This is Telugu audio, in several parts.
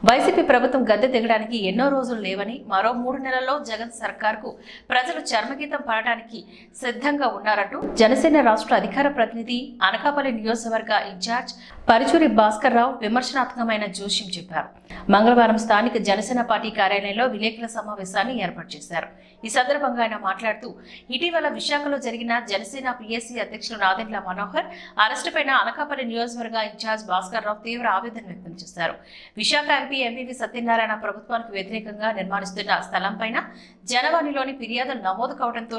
వైసీపీ ప్రభుత్వం గద్దె దిగడానికి ఎన్నో రోజులు లేవని, మరో 3 నెలల్లో జగన్ సర్కార్కు ప్రజలు చర్మగీతం పాడడానికి సిద్ధంగా ఉన్నారంటూ జనసేన రాష్ట్ర అధికార ప్రతినిధి, అనకాపల్లి నియోజకవర్గ ఇన్ఛార్జ్ పరుచూరి భాస్కర్ రావు విమర్శనాత్మకమైన జోష్యం చెప్పారు. మంగళవారం స్థానిక జనసేన పార్టీ కార్యాలయంలో విలేకరుల సమావేశాన్ని ఏర్పాటు చేశారు. ఈ సందర్భంగా ఆయన మాట్లాడుతూ, ఇటీవల విశాఖలో జరిగిన జనసేన పిఎస్సి అధ్యక్షులు నాదెండ్ల మనోహర్ అరెస్టుపైన అనకాపల్లి నియోజకవర్గ ఇన్ఛార్జ్ భాస్కర్ రావు తీవ్ర ఆవేదన వ్యక్తం చేశారు. విశాఖ ఎంపీ సత్యనారాయణ ప్రభుత్వానికి వ్యతిరేకంగా నిర్మాణిస్తున్న స్థలంపైన జనవాణిలోని ఫిర్యాదులు నమోదు కావడంతో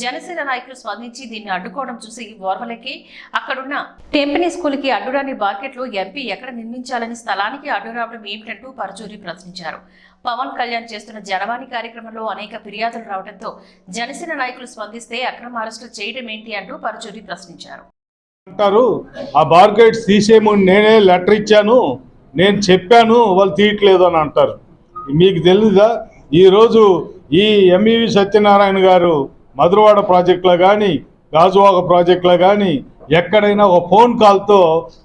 జనసేన నాయకులు స్పందించి దీన్ని అడ్డుకోవడం చూసి ఓర్వలేకే అక్కడున్న టెంపెనీ స్కూల్ కి అడ్డురాని మార్కెట్లో ఎంపీ ఎక్కడ నిర్మించాలని స్థలానికి అడ్డు రావడం ఏమిటంటూ పరుచూరి ప్రశ్నించారు. పవన్ కళ్యాణ్ చేస్తున్న జనవాణి కార్యక్రమంలో అనేక ఫిర్యాదులు రావడంతో జనసేన నాయకులు స్పందిస్తే అక్రమ అరెస్టులు చేయడం ఏంటి అంటూ పరుచూరి ప్రశ్నించారు. ఆ బార్గేట్స్ తీసేయమని నేనే లెటర్ ఇచ్చాను, నేను చెప్పాను, వాళ్ళు తీయట్లేదు అని అంటారు. మీకు తెలీదా? ఈరోజు ఈ ఎంఈవి సత్యనారాయణ గారు మధురవాడ ప్రాజెక్టులో కానీ, గాజువాక ప్రాజెక్టులో కానీ ఎక్కడైనా ఒక ఫోన్ కాల్తో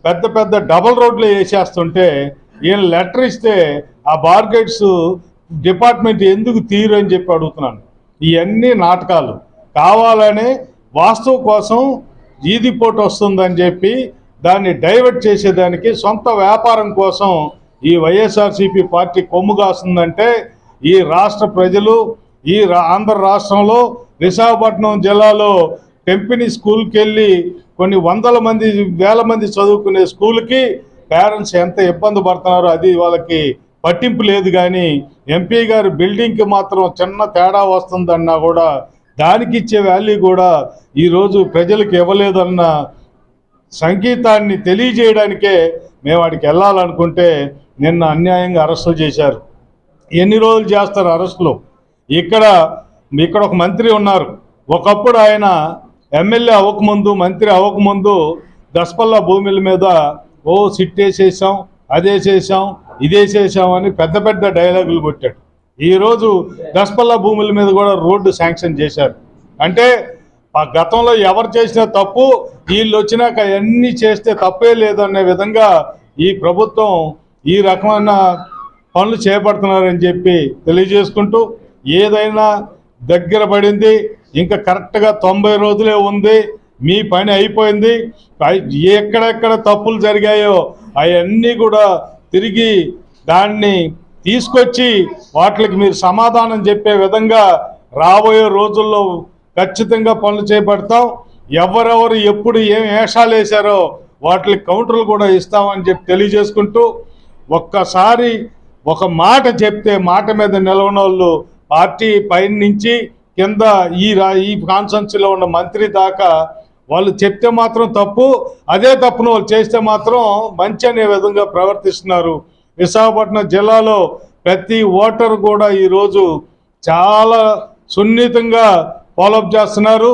పెద్ద పెద్ద డబల్ రోడ్లు వేసేస్తుంటే ఈయన లెటర్ ఇస్తే ఆ బార్గేట్స్ డిపార్ట్మెంట్ ఎందుకు తీరు అని చెప్పి అడుగుతున్నాను. ఇవన్నీ నాటకాలు. కావాలనే వాస్తవం కోసం ఈది పోటు వస్తుందని చెప్పి దాన్ని డైవర్ట్ చేసేదానికి సొంత వ్యాపారం కోసం ఈ వైఎస్ఆర్సీపీ పార్టీ కొమ్ము కాస్తుందంటే ఈ రాష్ట్ర ప్రజలు, ఈ ఆంధ్ర రాష్ట్రంలో విశాఖపట్నం జిల్లాలో టెంపెనీ స్కూల్కి వెళ్ళి కొన్ని వందల మంది, వేల మంది చదువుకునే స్కూల్కి పేరెంట్స్ ఎంత ఇబ్బంది పడుతున్నారో అది వాళ్ళకి పట్టింపు లేదు. కానీ ఎంపీ గారి బిల్డింగ్కి మాత్రం చిన్న తేడా వస్తుందన్నా కూడా దానికి ఇచ్చే వాల్యూ కూడా ఈరోజు ప్రజలకు ఇవ్వలేదన్న సంగీతాన్ని తెలియజేయడానికే మేము వాడికి వెళ్ళాలనుకుంటే నిన్న అన్యాయంగా అరెస్టులు చేశారు. ఎన్ని రోజులు చేస్తారు అరెస్టులు? ఇక్కడ ఒక మంత్రి ఉన్నారు. ఒకప్పుడు ఆయన ఎమ్మెల్యే అవ్వకముందు, మంత్రి అవ్వకముందు దసపల్లా భూముల మీద సిట్ వేసేసాం, అదేసేసాం, ఇదేసేసాం అని పెద్ద పెద్ద డైలాగులు కొట్టాడు. ఈరోజు దసపల్లా భూముల మీద కూడా రోడ్డు శాంక్షన్ చేశారు. అంటే ఆ గతంలో ఎవరు చేసిన తప్పు వీళ్ళు వచ్చినాక అన్నీ చేస్తే తప్పే లేదనే విధంగా ఈ ప్రభుత్వం ఈ రకమైన పనులు చేపడుతున్నారని చెప్పి తెలియజేసుకుంటూ, ఏదైనా దగ్గర పడింది, ఇంకా కరెక్ట్గా 90 రోజులే ఉంది, మీ పని అయిపోయింది. ఎక్కడెక్కడ తప్పులు జరిగాయో అవన్నీ కూడా తిరిగి దాన్ని తీసుకొచ్చి వాటికి మీరు సమాధానం చెప్పే విధంగా రాబోయే రోజుల్లో ఖచ్చితంగా పనులు చేపడతాం. ఎవరెవరు ఎప్పుడు ఏం వేషాలు వేశారో వాటికి కౌంటర్లు కూడా ఇస్తామని చెప్పి తెలియజేసుకుంటూ, ఒక్కసారి ఒక మాట చెప్తే మాట మీద నిలవని వాళ్ళు పార్టీ పైన నుంచి కింద ఈ కాన్స్టిట్యున్సీలో ఉన్న మంత్రి దాకా వాళ్ళు చెప్తే మాత్రం తప్పు, అదే తప్పును వాళ్ళు చేస్తే మాత్రం మంచి అనే విధంగా ప్రవర్తిస్తున్నారు. విశాఖపట్నం జిల్లాలో ప్రతి ఓటరు కూడా ఈరోజు చాలా సున్నితంగా ఫాలోఅప్ చేస్తున్నారు.